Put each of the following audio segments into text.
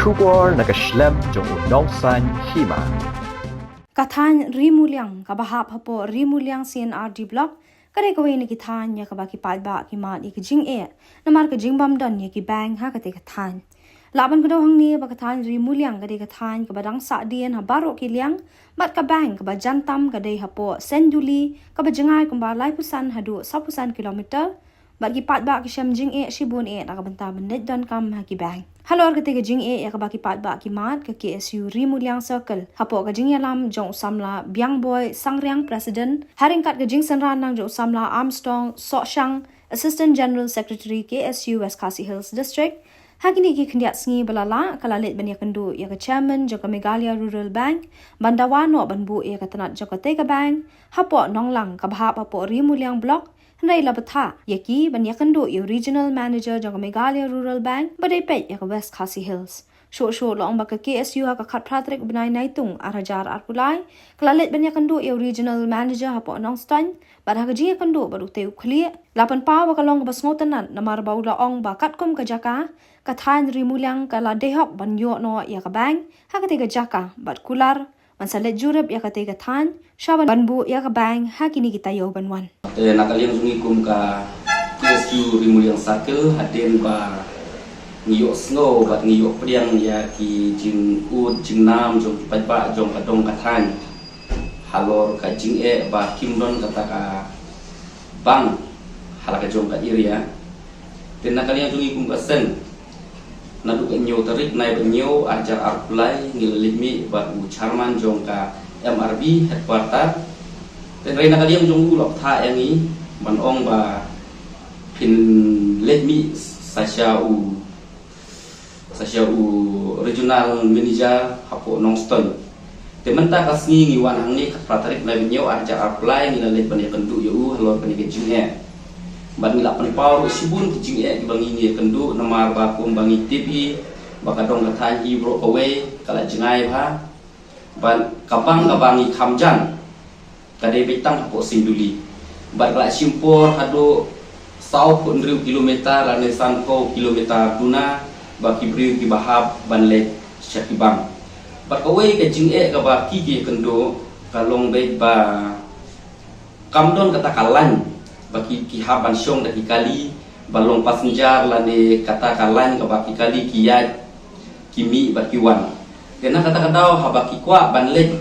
Shubor nakaslem jong unongsan hima. Kathan rimuliang kabahap hapo rimuliang CNRD block kare kawai ni kithan ya kabaki padba ki mat ki jing e namar ka jingbam don ya ki bang ha kate kathan laban ko hang ni ba kathan rimuliang kade kathan ka badang sa dien ha baro ki liang mat ka bang ka ba jantam kade hapo senduli ka ba jangai kumba lai pusan hadu 10 kilometer bagi padba ki sham jing e shibun e na ka banta menit don kam ha ki bang Halor ketika jing e ya kabaki padba ki mat ke KSU Rimuliang Circle hapo ka jing yalam jong samla biang boy sangriang president haring kat ke jing senran nang jong samla Armstrong Soshang Assistant General Secretary KSU West Khasi Hills District hakini ki khendiat sngi balala kalalit bania kendu ya ka chairman jong ka Meghalaya Rural Bank bandawano banbu ya ka tanat jong ka Tega Bank hapo nonglang ka bahap hapo Rimuliang block Hnai labatha yaki banyakandu yu regional manager jong Meghalaya Rural Bank badai pet yak West Khasi Hills sho long baka KSU ha ka khat pratrik banai naitung arajar arpulai klalet banyakandu yu regional manager hapo nongstan badha ka jinga kandu baru teu khli lapan pa wa kalong basngotanan namar baula ong bakat kum ka jaka kathan rimuliang kala dehok banyo no yak bank ha ka tega jaka bat kular Mansalet jurab ya kate kathan shaban banbu ya ka bang hakini kita yo banwan nakaliang sungikum ka KSU Rimuliang Circle haden ba ngiyok snow bat ngiyok priang ya ki jing ud jing nam jong padba jong kadong kathan halor ka jing e ba kimdon kata ka bang halaka jong ka iria ten nakaliang sungikum ka sen naduk nyo tarik nai benyo ajar arpulai ngililimi ba charman jong ka MRB headquarter ten reina kaliam jong ulok tha yang ni manong ba pin let me sasiau regional manager hapo nongston te menta kasngi ngiwan hang ni tarik nai benyo ajar arpulai ngililip ban kendu yu halor kan ke jinge ban ngila penpau sibun kijing e dibangi ni kendu namar ba kum bangi TV bakadong kathan hi bro away kala jingai ba ban kapang kabangi khamjan kade betang hapo sinduli ban kala simpor hado sau pun riu kilometer lane sangko kilometer duna ba kibriu ki bahab ban le syakibang bat away ke jing e ka ba ki kendu kalong be ba kamdon kata kalan baki kihaban syong daki kali balong passenger lane kata kalan ka baki kali kiyat kimi baki wan kena kata kadau habaki kwa banlet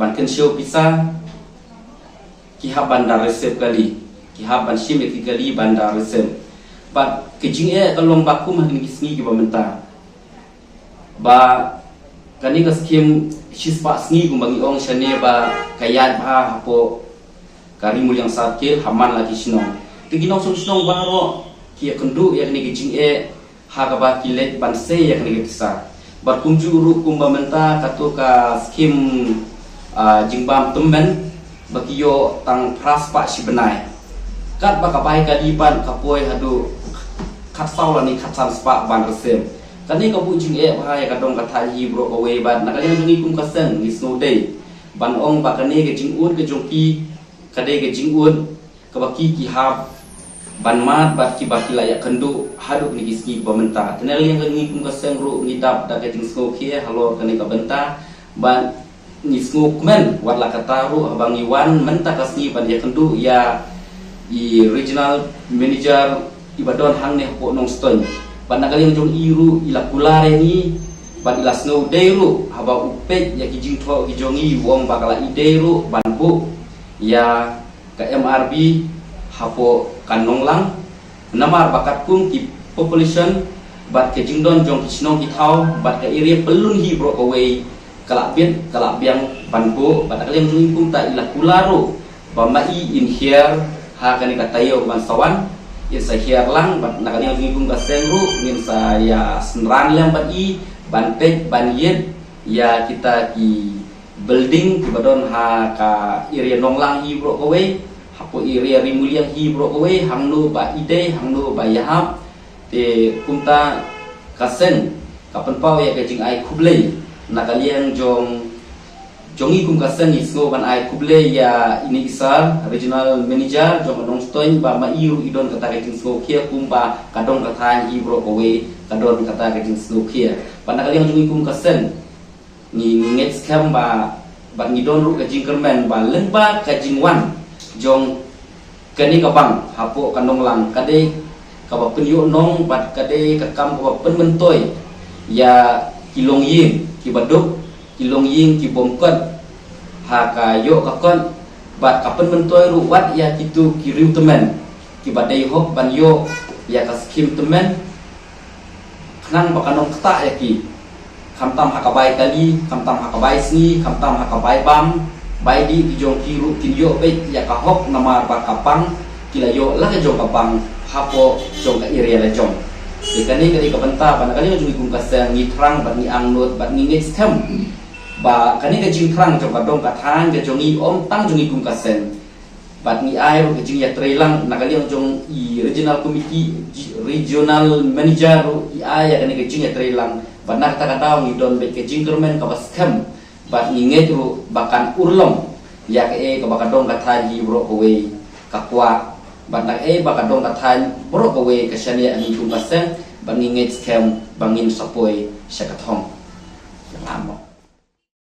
banken show pisa kihaban dar resep kali kihaban shime kali bandar resep bat kijing e kalong baku mah ni kisni ki bamenta ba kani ka skim shispa sngi gumbangi ong shane ba kayat ba hapo Rimuliang Circle haman lagi sinong tiginong sunong baro kia kendu yang ni kijing e hagaba kilet banse yang ni kisa barkumju uru kumba menta katu ka skim jingbam temen bakiyo tang praspa si benai kat bakapai kadipan kapoi hadu katsau lani katsan spa ban resem kani kabu jing e bahaya kadong kathaji bro away ban nakalian jungi kum kasen ni snow day ban ong bakane ke jingud ke jongki kadai ke jingun ke baki ki hab ban mat baki layak kendu haduk ni kiski pementa tenel yang ngi kum ka sengru ni dap da ke jing sko khie halo kani ka benta ban ni sko men wat la kataru abang iwan menta kasni ban ya kendu ya i regional manager ibadon hang ne po nong ston ban nakali yang jong iru ila kulare ni ban ila snow day ru haba upet ya ki jing tho ki jongi wong bakala ide ru ban bu ya ke MRB hapo kanonglang namar bakat kum ki population bat ke jingdon jong kisnong ki thau bat ke area pelun hi bro away kalak biang banbo bat kalian jung kum ta ila kularo bamai in here ha kani katayo ban sawan ya sa here lang bat nakalian jung kum ka sengru ngin saya senran lam bat i ban pek ban yet ya kita ki building kibadon ha ka area nonglang hi bro away hapo area rimuliang hi bro away hangno ba ide hangno ba yahap te kumta kasen kapan pau ya kajing ai kublei nakaliang jong jongi kum kasen ni ngo ban ai kuble ya ini isar regional manager jong nong stoin ba ma iru idon kata ke ngo kia kum ba kadong kata i bro kowe kadon kata ke ngo kia pada kali yang jongi kum kasen ni nget scam ba ngidon ru ka jingkermen ba lengba ka jingwan jong kani kabang hapo kanong lang kade ka ba penyo nong bat kade ka kam ka ba penmentoy ya kilong yin ki baduk kilong yin ki bomkot ha ka yo ka kon bat ka penmentoy ru wat ya kitu ki riu temen ki badai hok ban yo ya ka skim temen khnang ba kanong kta ya ki kamtam hakabai kali kamtam hakabai sni kamtam hakabai bam bai di jong kiru kinyo be ya ka hok nama ba kapang kilayo la ka jong kapang hapo jong ka area la jong de kani ka benta ban kali jong kum kasang ni trang ban ni angnut ban ni next time ba kani ka jing trang jong ka dong ka than ka jong i om tang jong kum kaseng bat ni ai ro ka jing ya trelang na kali jong i regional committee regional manager ro i ai ya kani ka jing ya trelang bat nak ta ka ni don be ka jing kermen ka baskem bat ni nget ro bakan urlong ya ke ka bakadong ka than hi bro kowe ka kwa bat nak bakadong ka than bro kowe ka shania ani kum kaseng ban ni nget scam bangin sapoi syakathong yang amo